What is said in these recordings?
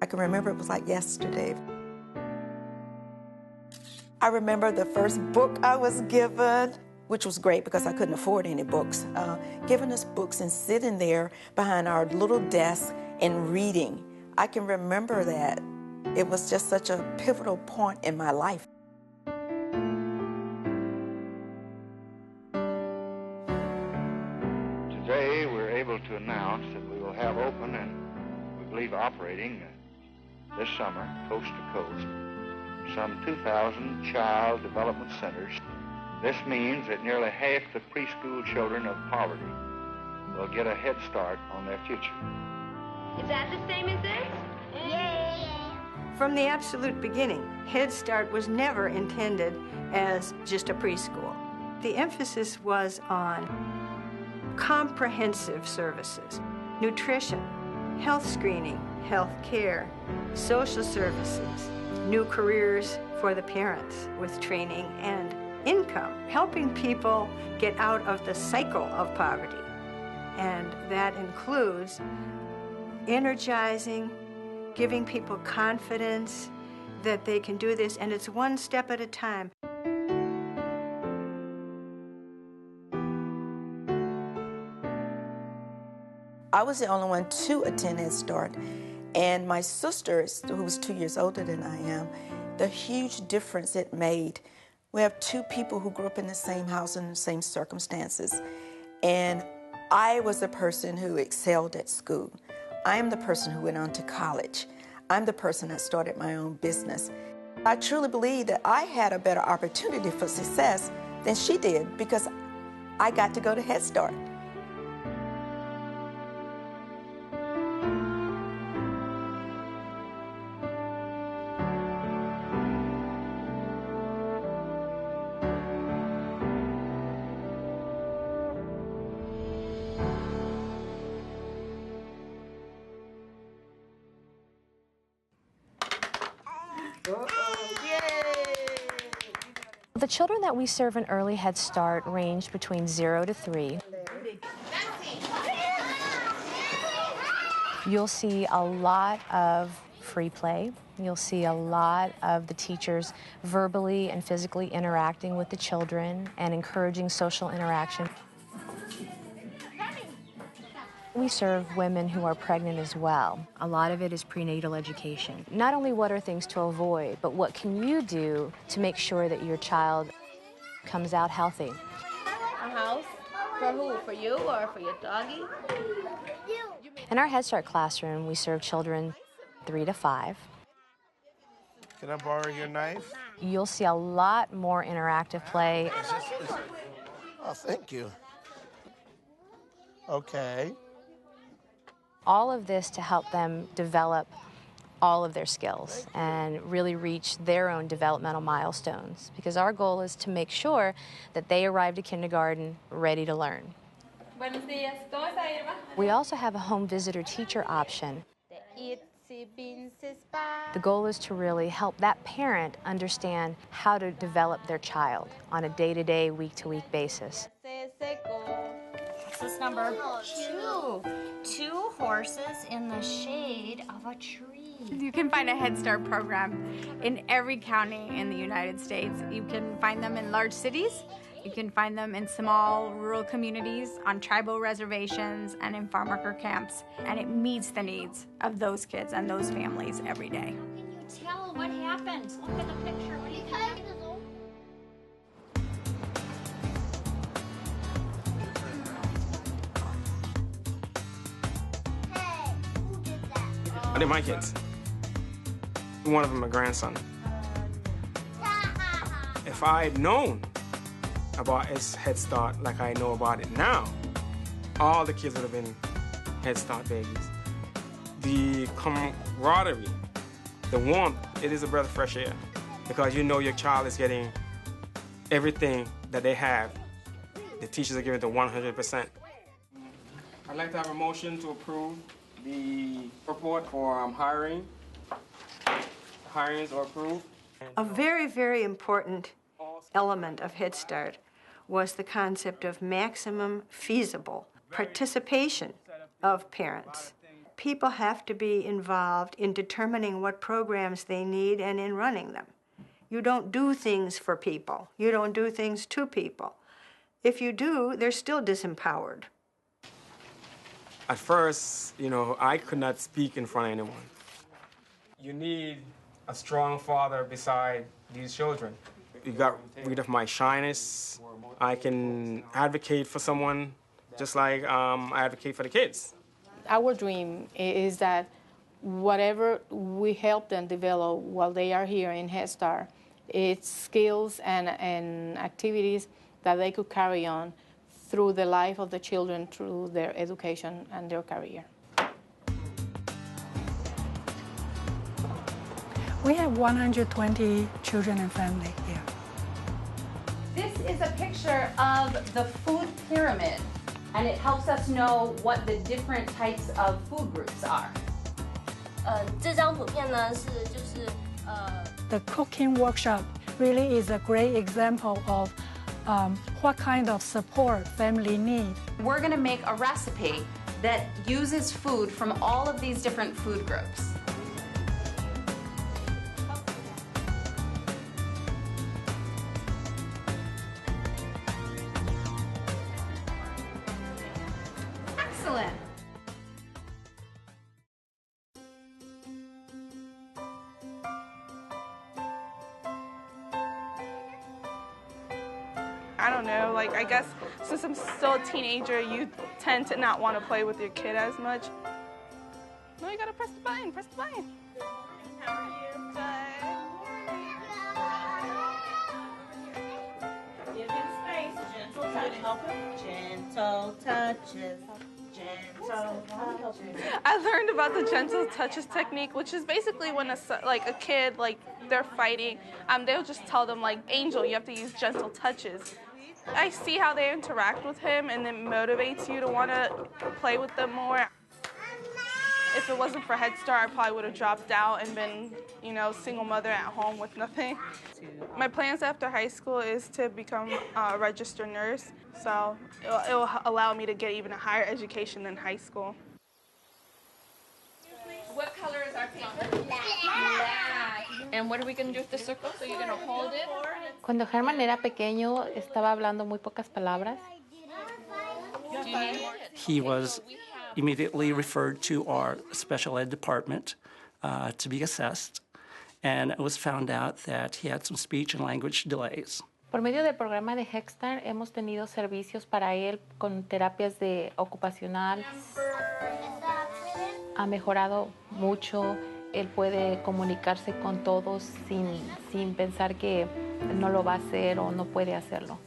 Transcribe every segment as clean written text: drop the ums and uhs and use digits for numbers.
I can remember it was like yesterday. I remember the first book I was given, which was great because I couldn't afford any books. Giving us books and sitting there behind our little desk and reading. I can remember that. It was just such a pivotal point in my life. Today we're able to announce that we will have open and we believe operating this summer, coast to coast, some 2,000 child development centers. This means that nearly half the preschool children of poverty will get a head start on their future. Is that the same as this? Yay! From the absolute beginning, Head Start was never intended as just a preschool. The emphasis was on comprehensive services, nutrition, health screening, health care, social services, new careers for the parents with training and income, helping people get out of the cycle of poverty. And that includes energizing, giving people confidence that they can do this, and it's one step at a time. I was the only one to attend Head Start, and my sister, who was 2 years older than I am, the huge difference it made. We have two people who grew up in the same house in the same circumstances, and I was the person who excelled at school. I am the person who went on to college. I'm the person that started my own business. I truly believe that I had a better opportunity for success than she did because I got to go to Head Start. The children that we serve in Early Head Start range between 0 to 3. You'll see a lot of free play. You'll see a lot of the teachers verbally and physically interacting with the children and encouraging social interaction. We serve women who are pregnant as well. A lot of it is prenatal education. Not only what are things to avoid, but what can you do to make sure that your child comes out healthy. A house? For who? For you or for your doggy? In our Head Start classroom, we serve children 3 to 5. Can I borrow your knife? You'll see a lot more interactive play. Oh, thank you. Okay. All of this to help them develop all of their skills and really reach their own developmental milestones, because our goal is to make sure that they arrive to kindergarten ready to learn. We also have a home visitor teacher option. The goal is to really help that parent understand how to develop their child on a day-to-day, week-to-week basis. What's this number? 2. 2 horses in the shade of a tree. You can find a Head Start program in every county in the United States. You can find them in large cities. You can find them in small rural communities, on tribal reservations, and in farm worker camps. And it meets the needs of those kids and those families every day. How can you tell what happens? Look at the picture. What do you think? They're my kids. One of them, my grandson. If I had known about his Head Start like I know about it now, all the kids would have been Head Start babies. The camaraderie, the warmth, it is a breath of fresh air, because you know your child is getting everything that they have. The teachers are giving it to 100%. I'd like to have a motion to approve the report for hiring. Hirings are approved. A very, very important element of Head Start was the concept of maximum feasible participation of parents. people have to be involved in determining what programs they need and in running them. You don't do things for people. You don't do things to people. If you do, they're still disempowered. At first, I could not speak in front of anyone. You need a strong father beside these children. You got rid of my shyness. I can advocate for someone just like I advocate for the kids. Our dream is that whatever we help them develop while they are here in Head Start, it's skills and activities that they could carry on through the life of the children, through their education and their career. We have 120 children and family here. This is a picture of the food pyramid, and it helps us know what the different types of food groups are. 这张图片呢是The cooking workshop really is a great example of what kind of support family need. We're going to make a recipe that uses food from all of these different food groups. Excellent. I don't know, I guess since I'm still a teenager, you tend to not want to play with your kid as much. No, you gotta press the button, press the button. How are you? Good. Give him space, gentle touch, help him. Gentle touches, gentle touches. I learned about the gentle touches technique, which is basically when a kid, they're fighting, they'll just tell them, Angel, you have to use gentle touches. I see how they interact with him, and it motivates you to want to play with them more. If it wasn't for Head Start, I probably would have dropped out and been, single mother at home with nothing. My plans after high school is to become a registered nurse, so it'll allow me to get even a higher education than high school. What color is our paper? Black. And what are we going to do with the circle? So you're going to hold it? Cuando Herman era pequeño, estaba hablando muy pocas palabras. He was immediately referred to our special ed department to be assessed, and it was found out that he had some speech and language delays. Por medio del programa de Head Start hemos tenido servicios para él con terapias ocupacional. Ha mejorado mucho. Él puede comunicarse con todos sin pensar que no lo va a hacer o no puede hacerlo.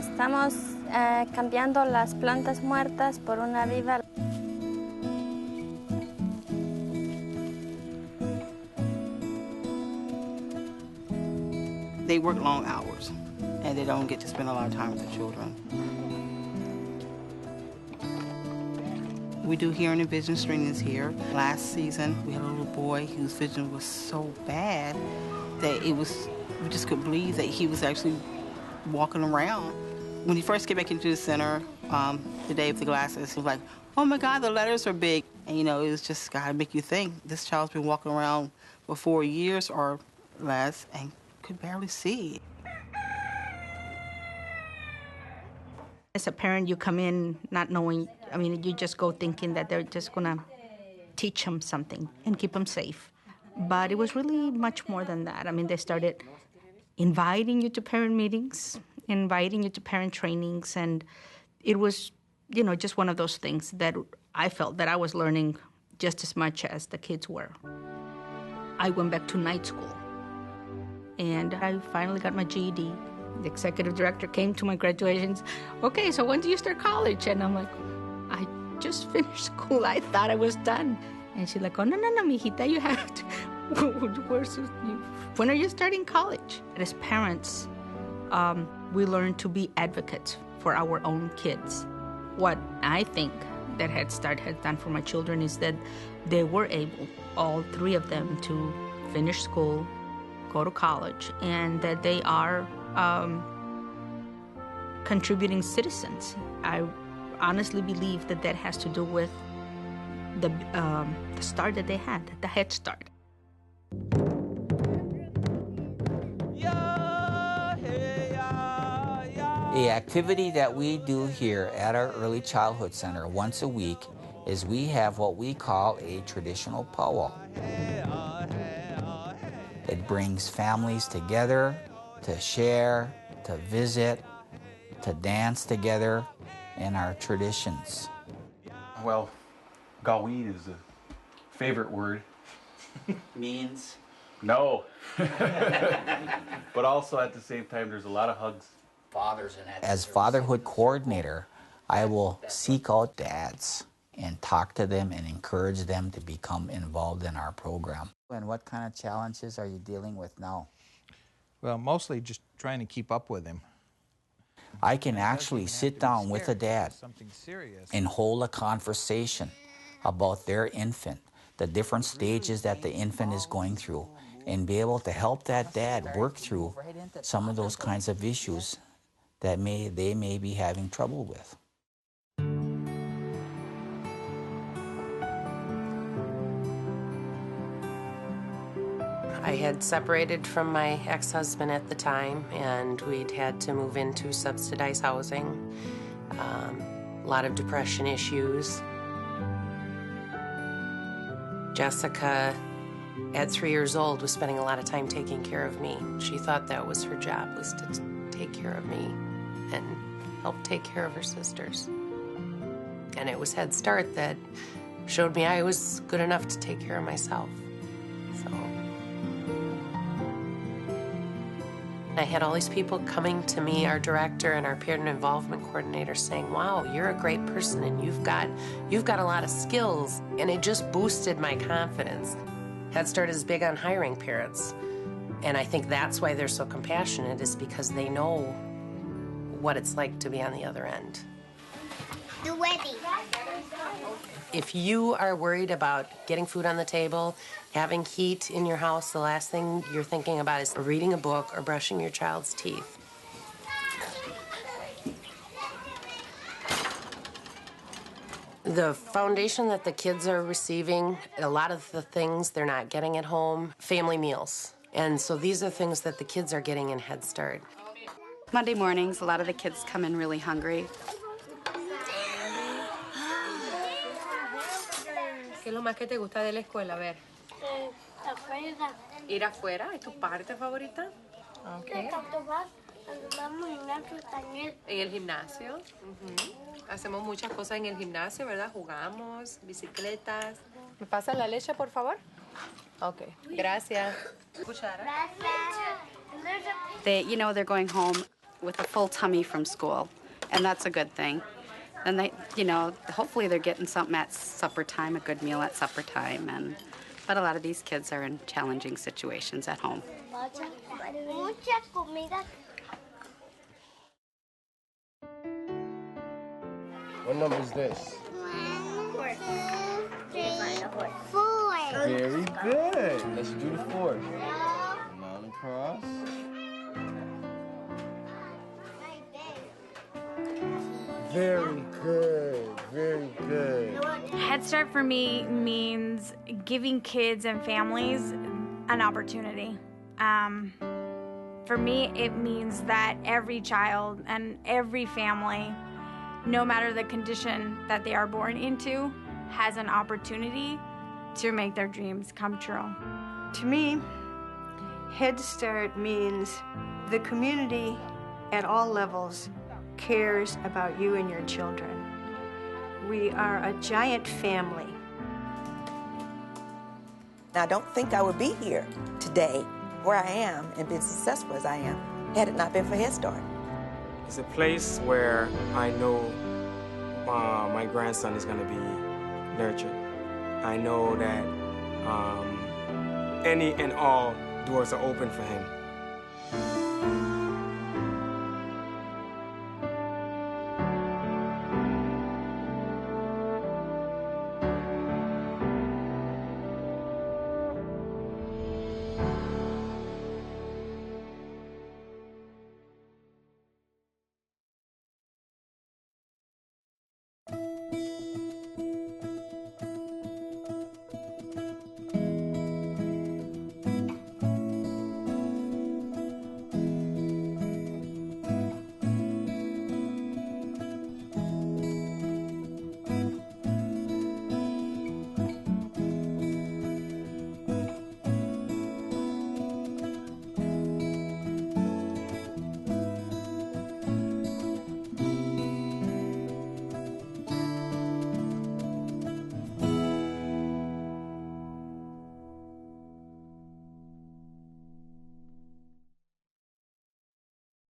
Estamos cambiando las plantas muertas por una viva. They work long hours, and they don't get to spend a lot of time with their children. We do hearing and vision screenings here. Last season, we had a little boy whose vision was so bad that we just couldn't believe that he was actually walking around. When he first came back into the center, the day of the glasses, he was like, oh my God, the letters are big. And it was just gotta make you think, this child's been walking around for 4 years or less and could barely see. As a parent, you come in not knowing, you just go thinking that they're just gonna teach them something and keep them safe. But it was really much more than that. They started inviting you to parent meetings, inviting you to parent trainings, and it was, just one of those things that I felt that I was learning just as much as the kids were. I went back to night school, and I finally got my GED. The executive director came to my graduations. Okay, so when do you start college? And I'm like, I just finished school. I thought I was done. And she's like, oh, no, mijita, you have to. When are you starting college? As parents, we learn to be advocates for our own kids. What I think that Head Start has done for my children is that they were able, all three of them, to finish school, go to college, and that they are contributing citizens. I honestly believe that that has to do with the start that they had, the Head Start. The activity that we do here at our Early Childhood Center once a week is we have what we call a traditional powwow. It brings families together to share, to visit, to dance together in our traditions. Well, Gaween is a favorite word. Means? No. But also at the same time, there's a lot of hugs. As fatherhood coordinator, I will seek out dads and talk to them and encourage them to become involved in our program. And what kind of challenges are you dealing with now? Well, mostly just trying to keep up with him. I can actually sit down with a dad and hold a conversation about their infant, the different stages that the infant is going through, and be able to help that dad work through some of those kinds of issues that they may be having trouble with. I had separated from my ex-husband at the time, and we'd had to move into subsidized housing. A lot of depression issues. Jessica, at 3 years old, was spending a lot of time taking care of me. She thought that was her job, was to take care of me and help take care of her sisters. And it was Head Start that showed me I was good enough to take care of myself. So I had all these people coming to me, our director and our parent involvement coordinator, saying, wow, you're a great person and you've got a lot of skills. And it just boosted my confidence. Head Start is big on hiring parents. And I think that's why they're so compassionate, is because they know what it's like to be on the other end. The wedding. If you are worried about getting food on the table, having heat in your house, the last thing you're thinking about is reading a book or brushing your child's teeth. The foundation that the kids are receiving, a lot of the things they're not getting at home, family meals. And so these are things that the kids are getting in Head Start. Monday mornings, a lot of the kids come in really hungry. ¿Qué es lo más que te gusta de la escuela? A ver. Afuera. Ir afuera, ¿es tu parte favorita? Okay. Vamos al gimnasio también. En el gimnasio. Hacemos muchas cosas en el gimnasio, ¿verdad? Jugamos, bicicletas. ¿Me pasa la leche, por favor? Ok, gracias. They're going home with a full tummy from school, and that's a good thing. And they, hopefully they're getting something at supper time, a good meal at supper time. But a lot of these kids are in challenging situations at home. Mucha comida. What number is this? 1, 2, 3, 4. Very good. Let's do the 4. Down across. Very good, very good. Head Start for me means giving kids and families an opportunity. For me, it means that every child and every family, no matter the condition that they are born into, has an opportunity to make their dreams come true. To me, Head Start means the community at all levels cares about you and your children. We are a giant family. I don't think I would be here today where I am and been successful as I am had it not been for Head Start. It's a place where I know my grandson is going to be nurtured. I know that any and all doors are open for him.